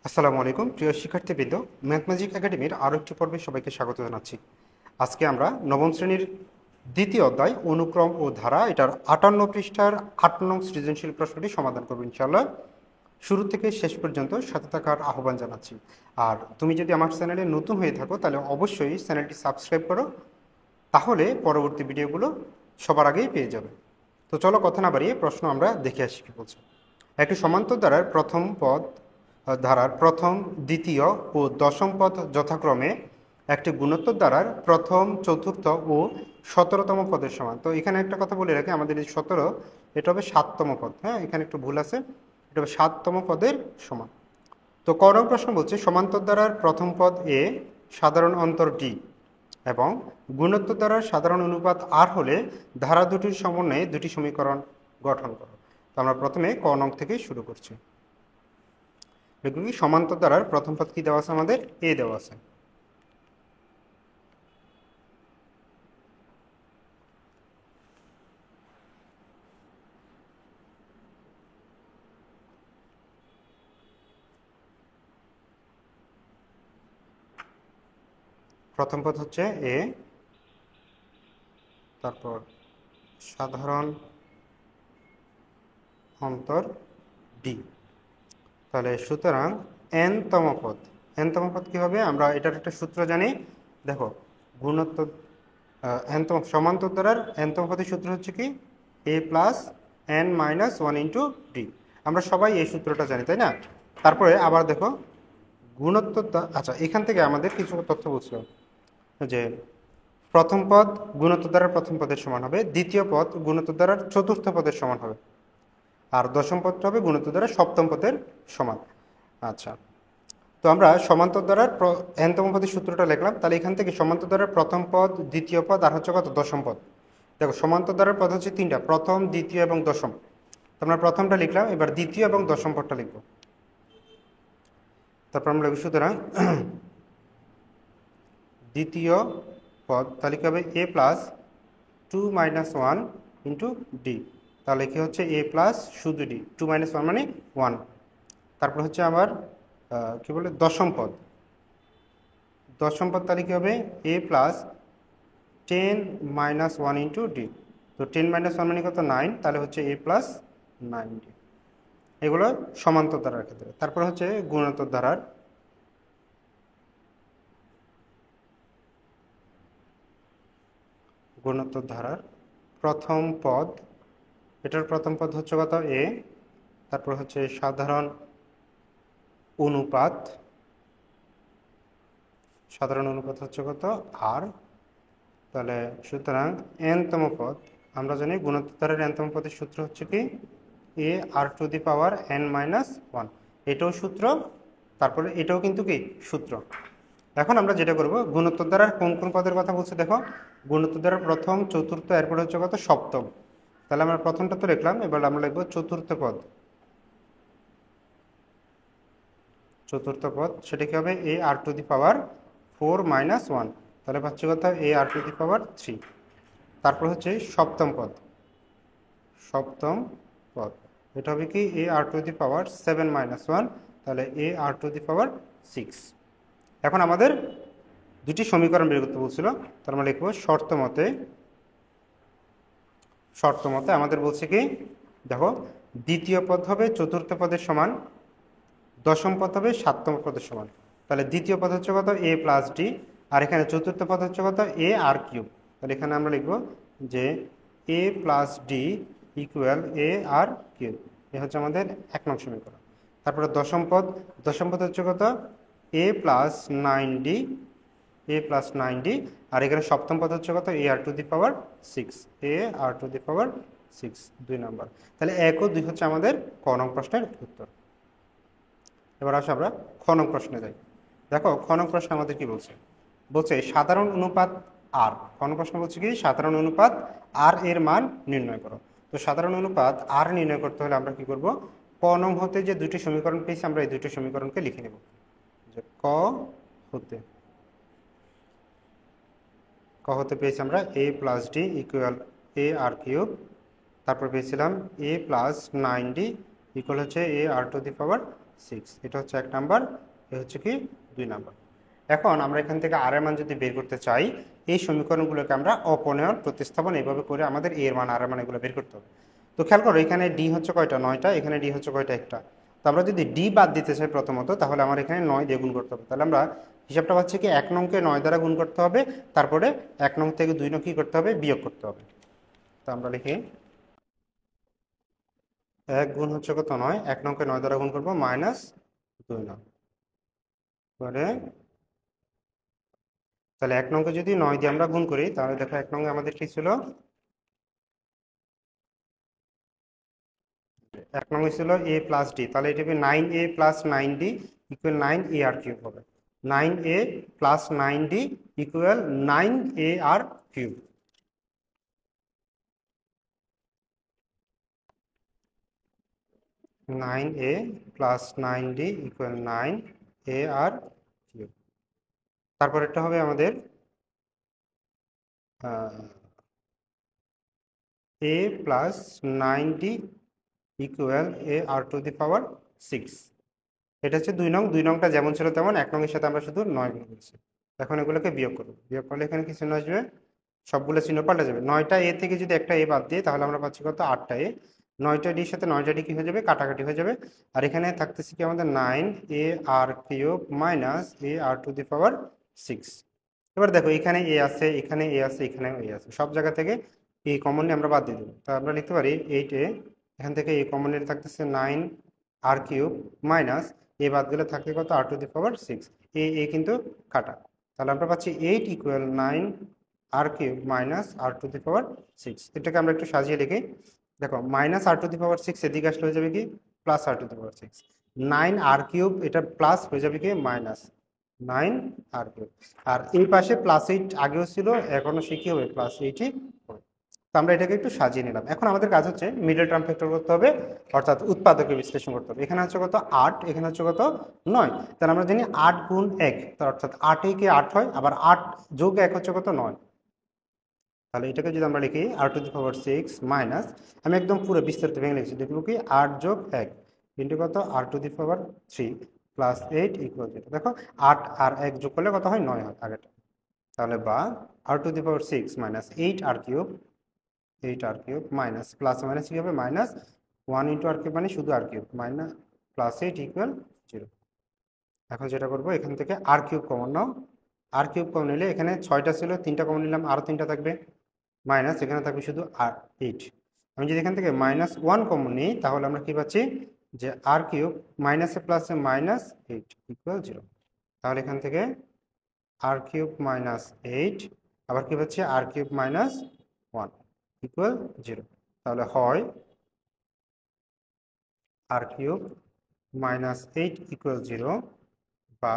আসসালামু আলাইকুম প্রিয় শিক্ষার্থীবৃন্দ, ম্যাথমেটিক একাডেমির আরও একটি পর্বে সবাইকে স্বাগত জানাচ্ছি। আজকে আমরা নবম শ্রেণীর দ্বিতীয় অধ্যায় অনুক্রম ও ধারা এটার 58 পৃষ্ঠার 8 নং সৃজনশীল প্রশ্নটি সমাধান করবো ইনশাআল্লাহ। শুরু থেকে শেষ পর্যন্ত সাথে থাকার আহ্বান জানাচ্ছি। আর তুমি যদি আমার চ্যানেলে নতুন হয়ে থাকো তাহলে অবশ্যই চ্যানেলটি সাবস্ক্রাইব করো, তাহলে পরবর্তী ভিডিওগুলো সবার আগেই পেয়ে যাবে। তো চলো কথা না বাড়িয়ে প্রশ্ন আমরা দেখে আসি কি বলছে। একটি সমান্তর ধারার প্রথম, দ্বিতীয় ও দশম পদ যথাক্রমে একটি গুণোত্তর ধারার প্রথম, চতুর্থ ও 17তম পদের সমান। তো এখানে একটা কথা বলে রাখি, আমাদের এই 17 এটা হবে 7তম পদ। হ্যাঁ, এখানে একটু ভুল আছে, এটা হবে 7তম পদের সমান। তো ক নং প্রশ্ন বলছে সমান্তর ধারার প্রথম পদ এ সাধারণ অন্তর ডি এবং গুণোত্তর ধারার সাধারণ অনুপাত আর হলে ধারা দুটির সমন্বয়ে দুটি সমীকরণ গঠন করো। তো আমরা প্রথমে ক নং থেকে শুরু করছি। দেখুন সমান্তর ধারার প্রথম পদ কি দেওয়া আছে, আমাদের এ দেওয়া আছে। প্রথম পদ হচ্ছে এ, তারপর সাধারণ অন্তর ডি। তাহলে সুতরাং এনতম পদ কি হবে, আমরা এটার একটা সূত্র জানি। দেখো গুণোত্তর সমান্তর ধারার এনতম পদের সূত্র হচ্ছে কি A plus N minus one into D. আমরা সবাই এই সূত্রটা জানি, তাই না? তারপরে আবার দেখো আচ্ছা, এখান থেকে আমাদের কিছু তথ্য বুঝলো যে প্রথম পদ গুণোত্তর ধারার প্রথম পদের সমান হবে, দ্বিতীয় পদ গুণোত্তর ধারার চতুর্থ পদের সমান হবে, আর দশম পদটা হবে গুণোত্তর ধারার সপ্তম পদের সমান। আচ্ছা, তো আমরা সমান্তর ধারার এনতম পদের সূত্রটা লিখলাম। তাহলে এখান থেকে সমান্তর ধারার প্রথম পদ, দ্বিতীয় পদ আর হচ্ছে কত, দশম পদ। দেখো সমান্তর ধারার পদ হচ্ছে তিনটা, প্রথম, দ্বিতীয় এবং দশম। আমরা প্রথমটা লিখলাম, এবার দ্বিতীয় এবং দশম পদটা লিখব। তারপর আমরা লিখব সুতরাং দ্বিতীয় পদ তাহলে কি হবে এ প্লাস 2 মাইনাস 1 ইন্টু ডি। তাহলে কি হচ্ছে এ প্লাস শুধু ডি, 2 মাইনাস 1 মানে 1। তারপর হচ্ছে আমার কি বলে দশম পদ তাহলে কি হবে এ প্লাস 10 মাইনাস 1 ইন্টু ডি। তো 10 মাইনাস 1 মানে কত, 9। তাহলে হচ্ছে এ প্লাস 9 ডি। এগুলো সমান্তর ধারার ক্ষেত্রে। তারপর হচ্ছে গুণোত্তর ধারার প্রথম পদ, এটার প্রথম পদ হচ্ছে কত এ, তারপর হচ্ছে সাধারণ অনুপাত হচ্ছে কত আর। তাহলে সুতরাং এনতম পদ, আমরা জানি গুণোত্তর ধারার এনতম পদের সূত্র হচ্ছে কি A R to the power N minus 1। এটাও সূত্র, তারপরে এটাও কিন্তু কি সূত্র। এখন আমরা যেটা করব, গুণোত্তর ধারার কোন কোন পদের কথা বলছে দেখো। গুণোত্তর ধারার প্রথম, চতুর্থ, এরপরে হচ্ছে কত সপ্তম। তাহলে আমরা প্রথমটা তো লিখলাম, এবার আমরা লিখবো চতুর্থ পদ। সেটা কি হবে এ R to the power 4 minus 1। তাহলে পাচ্ছি কথা এ আর টু দি পাওয়ার 3। তারপর হচ্ছে সপ্তম পদ, এটা হবে কি A R to the power 7 minus 1। তাহলে এ আর টু দি পাওয়ার 6। এখন আমাদের দুটি সমীকরণ বের করতে বলছিল, তার আমরা লিখবো শর্ত মতে আমাদের বলছে কি দেখো দ্বিতীয় পদ হবে চতুর্থ পদের সমান, দশম পদ হবে সাততম পদের সমান। তাহলে দ্বিতীয় পদ হচ্ছে কত এ প্লাস ডি, আর এখানে চতুর্থ পদ হচ্ছে কত এ আর কিউব। তাহলে এখানে আমরা লিখব যে এ প্লাস ডি ইকুয়াল এ আর কিউব। এ হচ্ছে আমাদের 1 নং সমীকরণ। তারপরে দশম পদ হচ্ছে কত এ প্লাস 9ডি, আর এখানে সপ্তম পদ হচ্ছে কত এ আর টু দি পাওয়ার 6, 2 নম্বর। তাহলে 1 ও 2 হচ্ছে আমাদের ক নং প্রশ্নের উত্তর। এবার আসো আমরা খ নং প্রশ্নে যাই। দেখো খ নং প্রশ্ন আমাদের কি বলছে সাধারণ অনুপাত আর। খ নং প্রশ্ন বলছে কি সাধারণ অনুপাত আর এর মান নির্ণয় করো। তো সাধারণ অনুপাত আর নির্ণয় করতে হলে আমরা কি করব, ক নং হতে যে দুটি সমীকরণ পেয়েছি আমরা এই দুটি সমীকরণকে লিখে নেব। যে ক হতে পেয়েছি আমরা এ প্লাস ডি ইকুয়াল এ আর কিউব। তারপর পেয়েছিলাম এ প্লাস 9ডি ইকুয়াল হচ্ছে এ আর টু দি পাওয়ার 6। এটা হচ্ছে 1 নাম্বার, এ হচ্ছে কি 2 নাম্বার। এখন আমরা এখান থেকে আর এর মান যদি বের করতে চাই, এই সমীকরণগুলোকে আমরা অপনয়ন প্রতিস্থাপন এইভাবে করে আমাদের এ এর মান আর এর মান এগুলো বের করতে হবে। তো খেয়াল করো এখানে ডি হচ্ছে কয়টা, 9টা, এখানে ডি হচ্ছে কয়টা, একটা। তো আমরা যদি ডি বাদ দিতে চাই প্রথমত, তাহলে আমার এখানে 9 দিয়ে গুণ করতে হবে। তাহলে আমরা হিসাবটা পাচ্ছি কি 1 নংকে 9 দ্বারা গুণ করতে হবে, তারপরে 1 নং থেকে 2 নং কি করতে হবে, বিয়োগ করতে হবে। তো আমরা লিখি 1 গুণ হচ্ছে কত, 9, 1 নংকে 9 দ্বারা গুণ করবো, -2 নং পরে। তাহলে 1 নংকে যদি 9 দিয়ে আমরা গুণ করি, তাহলে দেখো 1 নং আমাদের কি ছিল, 1 নং ছিল a প্লাস ডি, তাহলে এটা হবে 9a plus 9d equal 9a R cube হবে। 9a plus 9d equal 9a R cube. 9a plus 9d equal 9a R cube. তারপর এটা হবে আমাদের a plus 9d equal a R to the power 6। এটা হচ্ছে 2 নং, 2 নংটা যেমন ছিল তেমন, 1 নং এর সাথে আমরা শুধু 9 গুণ করছি। এখন এগুলোকে বিয়োগ করব, বিয়োগ করলে এখানে কি চিহ্ন আসবে, সবগুলো চিহ্ন পাল্টে যাবে। 9টা এ থেকে যদি একটা এ বাদ দিই, তাহলে আমরা পাচ্ছি কত, 8টা এ। 9টা ডির সাথে 9টা ডি কি হয়ে যাবে, কাটাকাটি হয়ে যাবে। আর এখানে থাকতেছে কি আমাদের 9a R cube minus a R to the power 6। এবার দেখো এখানে এ আছে, এখানে এ আছে, এখানে এ আছে, সব জায়গা থেকে এ কমনলি আমরা বাদ দিয়ে দেবো। তা আমরা লিখতে পারি 8a, এখান থেকে এ কমনলি থাকতেছে 9 আর কিউব মাইনাস এ বাদ গেলে থাকে কত, আর টু দি পাওয়ার 6। এ কিন্তু কাটা, তাহলে আমরা পাচ্ছি 8 equal 9 R cube minus R to the power 6। এটাকে আমরা একটু সাজিয়ে লিখি। দেখো minus R to the power 6 এদিকে আসলে হয়ে যাবে কি plus R to the power 6। 9 R cube এটা প্লাস হয়ে যাবে কি মাইনাস 9 আর কিউব। আর এই পাশে +8 আগেও ছিল, এখনো সে কি হবে, +8ই হবে। তো আমরা এটাকে একটু সাজিয়ে নিলাম। এখন আমাদের কাজ হচ্ছে মিডল টার্ম ফ্যাক্টর করতে হবে, অর্থাৎ উৎপাদকে বিশ্লেষণ করতে হবে। এখানে হচ্ছে কত 8, এখানে হচ্ছে কত 9। তাহলে আমরা জানি 8 গুণ 1, তার অর্থাৎ 8 এ কে 8 হয়, আবার 8 যোগ 1 হচ্ছে কত 9। তাহলে এটাকে যদি আমরা লিখি আর টু দি পাওয়ার 6 মাইনাস, আমি একদম পুরো বিস্তারিত ভেঙে লিখছি, লিখবো কি 8 যোগ 1 ইন্টু কত R to the power 3 plus 8 equal 0। দেখো 8 আর 1 যোগ করলে কত হয়, 9 হয় আগেটা। তাহলে বা R to the power 6 minus 8 R cube, 8 R cube minus plus minus কি হবে মাইনাস 1 ইন্টু আর কিউব মানে শুধু আর কিউব মাইনাস +8 ইকুয়াল 0। এখন যেটা করবো এখান থেকে আর কিউব কমন নাও, আর কিউব কমন নিলে এখানে 6টা ছিল, 3টা কমন নিলাম, আরও 3টা থাকবে, মাইনাস এখানে থাকবে শুধু আর 8। আমি যদি এখান থেকে -1 কমন নিই, তাহলে আমরা কি পাচ্ছি যে আর কিউব মাইনাসে প্লাসে -8 ইকুয়াল 0। তাহলে এখান থেকে আর কিউব -8, আবার কি পাচ্ছি আর কিউব -1 ইকুয়াল 0। তাহলে হয় আর কিউব -8 ইকুয়াল 0 বা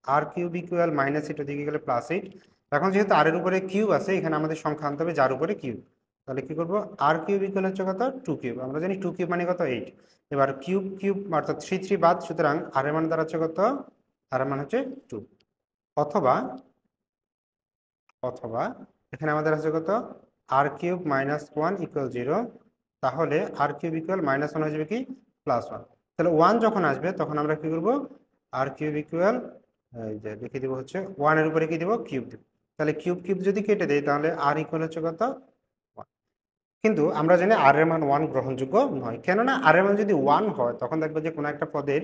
আর কিউব ইকুয়াল -8 ওদিকে গেলে +8। এখন যেহেতু আর এর উপরে কিউব আছে, এখানে আমাদের সংখ্যা আনতে হবে যার উপরে কিউব। তাহলে কি করবো, আর কিউব ইকুয়াল হচ্ছে কত 2 কিউব, আমরা জানি 2 কিউব মানে কত 8। এবার কিউব কিউব অর্থাৎ 3 3 বাদ, সুতরাং আর এর মান দাঁড়াচ্ছে কত, আর এর মান হচ্ছে 2। অথবা অথবা এখানে আমাদের আছে কত আর কিউব -1 ইকুয়াল 0। তাহলে আর কিউব ইকুয়াল -1 হয়ে যাবে কি +1। তাহলে 1 যখন আসবে তখন আমরা কি করব, আর কিউব ইকুয়াল এই যে লিখে দিব হচ্ছে 1 এর উপরে কি দিব, কিউব দিব। তাহলে কিউব কিউব যদি কেটে দেয়, তাহলে আর ইকুয়াল হচ্ছে কত 1। কিন্তু আমরা জানি আর এর মান 1 গ্রহণযোগ্য নয়, কেননা আর এর মান যদি 1 হয়, তখন দেখবো যে কোনো একটা পদের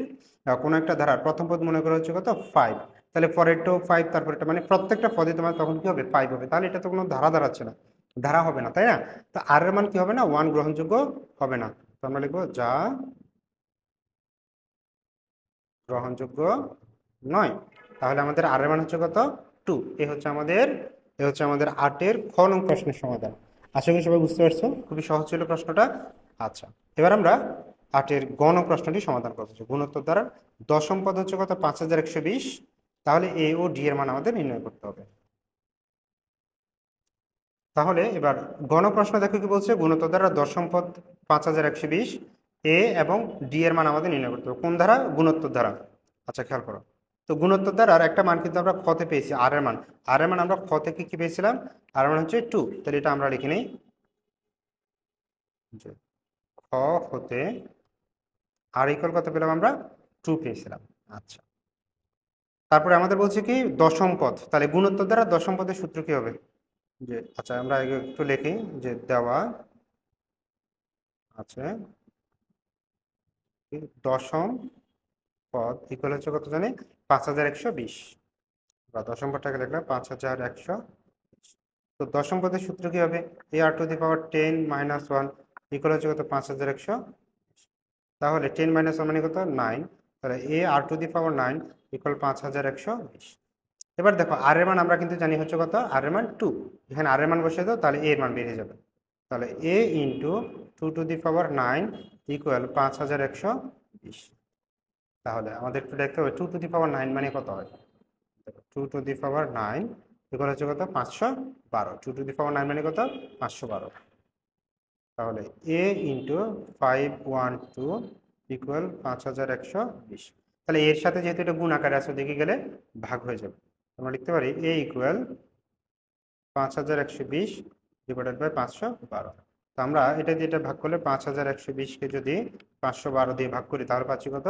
কোনো একটা ধারার প্রথম পদ মনে করা হচ্ছে কত 5, তাহলে পরেরটাও 5, তারপরেটা মানে প্রত্যেকটা পদে তোমার তখন কি হবে 5 হবে। তাহলে এটা তো কোনো ধারা দাঁড়াচ্ছে না, ধারা হবে না, তাই না? তো আর এর মান কি হবে না, 1 গ্রহণযোগ্য হবে না। তো আমরা লিখবো যা গ্রহণযোগ্য নয়। তাহলে আমাদের আর এর মান হচ্ছে কত 2। এ হচ্ছে আমাদের 8-এর খ নং প্রশ্নের সমাধান। আশা করি সবাই বুঝতে পারছো, খুবই সহজ ছিল প্রশ্নটা। আচ্ছা, এবার আমরা 8-এর গ নং প্রশ্নটি সমাধান করবো। গুণোত্তর দ্বারা দশম পদ হচ্ছে কত 5120। তাহলে এ ও ডি এর মান আমাদের নির্ণয় করতে হবে। তাহলে এবার গণ প্রশ্ন দেখো কি বলছে, গুণোত্তর দ্বারা দশম পদ 5120, এ এবং ডি এর মান আমাদের নির্ণয় করতে হবে। কোন ধারা, গুণোত্তর ধারা। আচ্ছা খেয়াল করো, তো গুণোত্তর দ্বারার একটা মান কিন্তু আমরা খতে পেয়েছি, আর এর মান। আর এর মান আমরা খ থেকে কি পেয়েছিলাম, আর এর মান হচ্ছে 2। তাহলে এটা আমরা লিখে নিই যে খ হতে আর ইকুয়াল কত পেলাম আমরা টু পেয়েছিলাম। আচ্ছা, তারপরে আমাদের বলছে কি দশম পদ, তাহলে গুণোত্তর দ্বারা দশম পদের সূত্র কি হবে? যে আচ্ছা আমরা আগে একটু লিখি যে দেওয়া আছে কি দশম পদ ইকুয়াল হচ্ছে কত জানি 5120, বা দশম পদটাকে লিখলাম 5120। তো দশম পদের সূত্র কি হবে? এ R to the power 10 - 1 equal হচ্ছে কত 5100। তাহলে 10 - 1 মানে কত 9, তাহলে এ R to the power 9 equal 5120। এবার দেখো আর এর মান আমরা কিন্তু জানি হচ্ছে কত, আর এর মান 2, এখানে আর এর মান বসিয়ে দাও তাহলে এ এর মান বেরিয়ে যাবে। তাহলে A into 2 to the power 9 equal 5120। তাহলে আমাদের একটু দেখতে হবে 2 টু দি পাওয়ার 9 মানে কত হয়। 2 টু দি পাওয়ার 9 ইকুয়াল হচ্ছে কত 512, 2 টু দি পাওয়ার 9 মানে কত 512। তাহলে এ ইন্টু 512 ইকুয়াল 5120। তাহলে এর সাথে যেহেতু এটা গুণ আকারে আছে দেখে গেলে ভাগ হয়ে যাবে, আমরা লিখতে পারি এ ইকুয়াল 5120 ডিভাইডেড বাই 512। তো আমরা এটা দিয়ে এটা ভাগ করলে 5120কে যদি 512 দিয়ে ভাগ করি তাহলে পাচ্ছি কত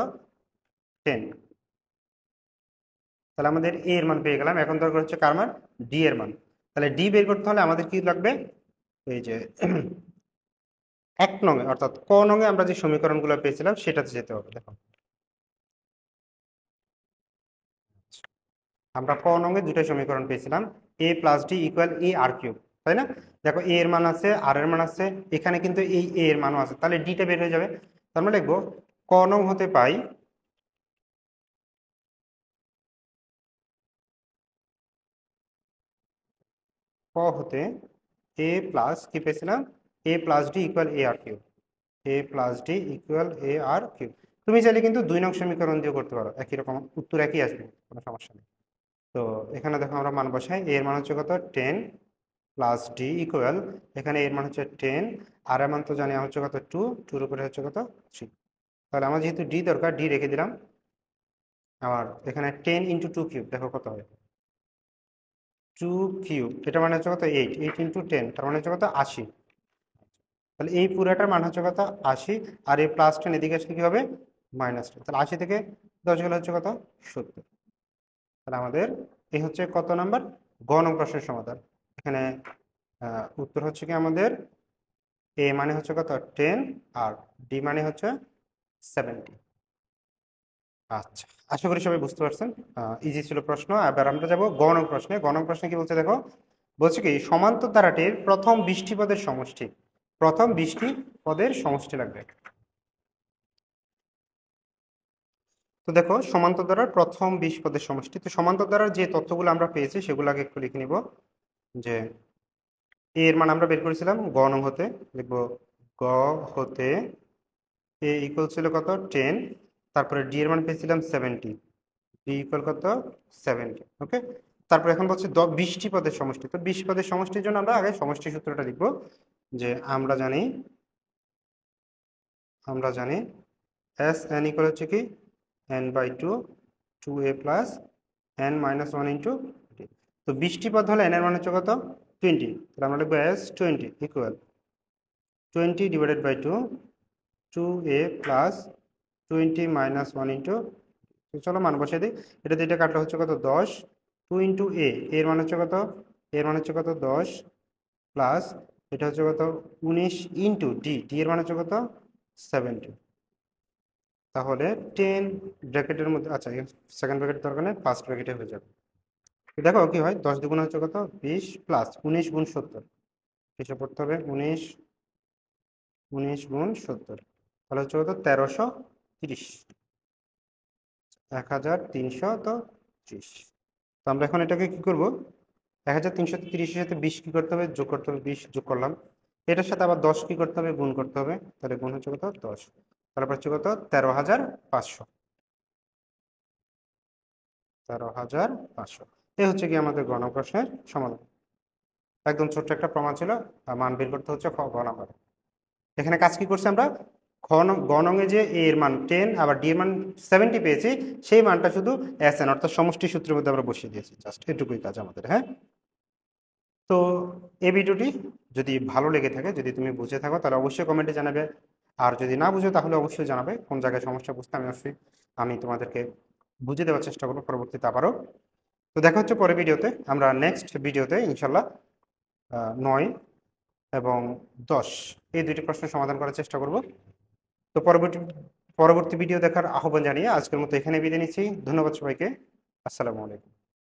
10। তাহলে আমাদের এ এর মান পেয়ে গেলাম। এখন দরকার হচ্ছে কার মান, ডি এর মান। তাহলে ডি বের করতে হলে আমাদের কি লাগবে, এই যে 1 নং অর্থাৎ ক নংয়ে আমরা যে সমীকরণগুলো পেয়েছিলাম সেটাতে যেতে হবে। দেখো আমরা ক নংয়ে দুটো সমীকরণ পেয়েছিলাম, এ প্লাস ডি ইকুয়াল এ আর কিউব, তাই না? দেখো এ এর মান আছে, আর এর মান আছে, এখানে কিন্তু এই এ এর মানও আছে, তাহলে ডিটা বের হয়ে যাবে। তার মানে লিখবো ক নং হতে পাই ক হতে এ প্লাস কি পেয়েছিলাম, এ প্লাস ডি ইকুয়াল এ আর কিউব, এ প্লাস ডি ইকুয়াল এ আর কিউব। তুমি চাইলে কিন্তু 2 নং সমীকরণ দিয়ে করতে পারো, একই রকম উত্তর একই আসবে, কোনো সমস্যা নেই। তো এখানে দেখো আমরা মান বসাই, এ এর মান হচ্ছে কত 10 প্লাস ডি ইকুয়াল, এখানে এর মান হচ্ছে 10, আর এর মান তো জানি হচ্ছে কত 2, 2 এর উপরে হচ্ছে কত 3। তাহলে আমার যেহেতু ডি দরকার ডি রেখে দিলাম। আমার এখানে 10 × 2 কিউব, দেখো কত হয় 2 কিউব, এটা মানে হচ্ছে কত 8, 8 × 10 তার মানে হচ্ছে কত 80। তাহলে এই পুরোটার মান হচ্ছে কত 80, আর এই প্লাস 10 এদিকে আসলে কি হবে -10, তাহলে 80 থেকে 10 গেলে হচ্ছে কত 70। তাহলে আমাদের এই হচ্ছে কত নাম্বার, গ নং প্রশ্নের সমাধান। এখানে উত্তর হচ্ছে কি আমাদের এ মানে হচ্ছে কত 10 আর ডি মানে হচ্ছে 70। আচ্ছা, আশা করি সবাই বুঝতে পারছেন, ইজি ছিল প্রশ্ন। এবার আমরা যাব গ নং প্রশ্নে। গ নং প্রশ্নে কি বলছে দেখো, বলছে কি সমান্তর ধারাটির প্রথম 20টি পদের সমষ্টি, প্রথম 20টি পদের সমষ্টি লাগবে। তো দেখো সমান্তর ধারার প্রথম 20 পদের সমষ্টি, তো সমান্তর ধারার যে তথ্যগুলো আমরা পেয়েছি সেগুলো আগে একটু লিখে নিব। যে এ এর মান আমরা বের করেছিলাম গ নং হতে, লিখবো গ হতে এ ইকুয়াল ছিল কত 10, তারপরে ডি এর মান পেয়েছিলাম 70, ডি ইকুয়াল কত 70। ওকে, তারপর এখন বলছে 20টি পদের সমষ্টি। তো 20 পদের সমষ্টির জন্য আমরা আগে সমষ্টি সূত্রটা লিখবো। যে আমরা জানি এস এন ইকুয়াল হচ্ছে কি n/2 2a plus n-1 * d। তো 20টি পদ হলে n এর মান হচ্ছে কত 20, তাহলে আমরা লিখবো S 20 equal 20 divided by 2 2a plus 20 - 1 * তো চলো মান বসিয়ে দিই, এটা দিয়ে এটা কাটলে হচ্ছে কত 10, 2 * a, এর মান হচ্ছে কত, এর মান হচ্ছে কত 10 প্লাস এটা হচ্ছে কত 19 ইন্টু ডি, ডি এর মান হচ্ছে কত 70। তাহলে 10 ব্র্যাকেটের মধ্যে, আচ্ছা সেকেন্ড ব্র্যাকেট দরকার নেই, ফার্স্ট ব্র্যাকেটে হয়ে যাবে। দেখো কি হয় 10 দ্বিগুণ হচ্ছে কত 20 প্লাস 19 × 70, হিসাব করতে হবে 19 × 70, তাহলে হচ্ছে কত 1330, 1330। তো আমরা এখন এটাকে কি করব, 1330-এর সাথে 20 কি করতে হবে যোগ করতে হবে, 20 যোগ করলাম, এটার সাথে আবার 10 কি করতে হবে গুণ করতে হবে, তাহলে গুণ হচ্ছে কত 10, তারপর হচ্ছে কত 13500, 13500। এই হচ্ছে কি আমাদের গণ প্রশ্নের সমাধান। একদম ছোট্ট একটা প্রমাণ ছিল, মান বের করতে হচ্ছে গ নাম্বার। এখানে কাজ কি করছি আমরা, গ নংয়ে যে এ এর মান 10 আবার ডি এর মান 70 পেয়েছি, সেই মানটা শুধু এস এন অর্থাৎ সমষ্টি সূত্রের মধ্যে আমরা বসিয়ে দিয়েছি, জাস্ট এটুকুই কাজ আমাদের। হ্যাঁ, তো এই ভিডিওটি যদি ভালো লেগে থাকে, যদি তুমি বুঝে থাকো তাহলে অবশ্যই কমেন্টে জানাবে। আর যদি না বুঝো তাহলে অবশ্যই জানাবে কোন জায়গায় সমস্যা, বুঝতে আমি তোমাদেরকে বুঝিয়ে দেওয়ার চেষ্টা করবো পরবর্তীতে আবারও। তো দেখা হচ্ছে পরের ভিডিওতে, আমরা নেক্সট ভিডিওতে ইনশাল্লাহ 9 এবং 10 এই দুইটি প্রশ্নের সমাধান করার চেষ্টা করব। তো পরবর্তী ভিডিও দেখার আহ্বান জানিয়ে আজকের মতো এখানে বিদায় নিচ্ছি। ধন্যবাদ সবাইকে। আসসালামু আলাইকুম।